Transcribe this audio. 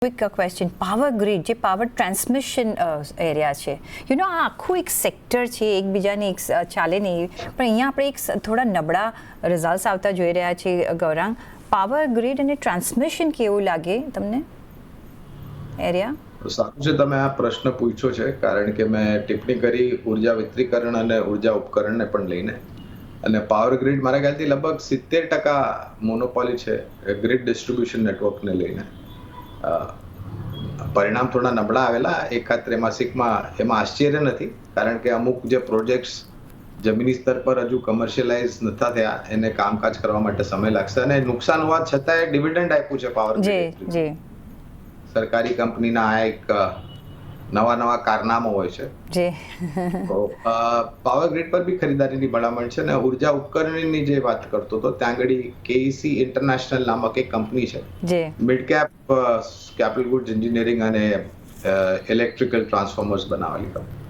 Quick question, power grid જે power transmission area છે, આ આખું એક સેક્ટર છે, એકબીજાની એક ચાલે નહીં, પણ અહીંયા આપણે એક થોડા નબળા રિઝલ્ટ્સ આવતા જોઈ રહ્યા છીએ. ગૌરાંગ, પાવર ગ્રીડ અને ટ્રાન્સમિશન કેવું લાગે તમને એરિયા? સારું છે તમે આ પ્રશ્ન પૂછ્યો છે, કારણ કે મેં ટિપ્પણી કરી ઉર્જા વિતરીકરણ અને ઉર્જા ઉપકરણને પણ લઈને, અને પાવર ગ્રીડ મારા ખ્યાલથી લગભગ 70% મોનોપોલી છે ગ્રીડ ડિસ્ટ્રીબ્યુશન નેટવર્કને લઈને. પરિણામ થોડા નબળા આવેલા એકાદ ત્રૈમાસિકમાં, એમાં આશ્ચર્ય નથી, કારણ કે અમુક જે પ્રોજેક્ટ્સ જમીની સ્તર પર હજુ કમર્શિયલાઇઝ નતા થયા, એને કામકાજ કરવા માટે સમય લાગશે, અને નુકસાન હોવા છતાંય ડિવિડન્ડ આપ્યું છે પાવર ગ્રીડ. સરકારી કંપનીના આ એક નવા કારનામા હોય છે. પાવર ગ્રીડ પર બી ખરીદારીની ભલામણ છે, અને ઉર્જા ઉપકરણની જે વાત કરતો હતો ત્યાં આગળ કેઈસી ઇન્ટરનેશનલ નામક એક કંપની છે, mid cap capital goods engineering અને ઇલેક્ટ્રિકલ ટ્રાન્સફોર્મર્સ બનાવેલી કંપની.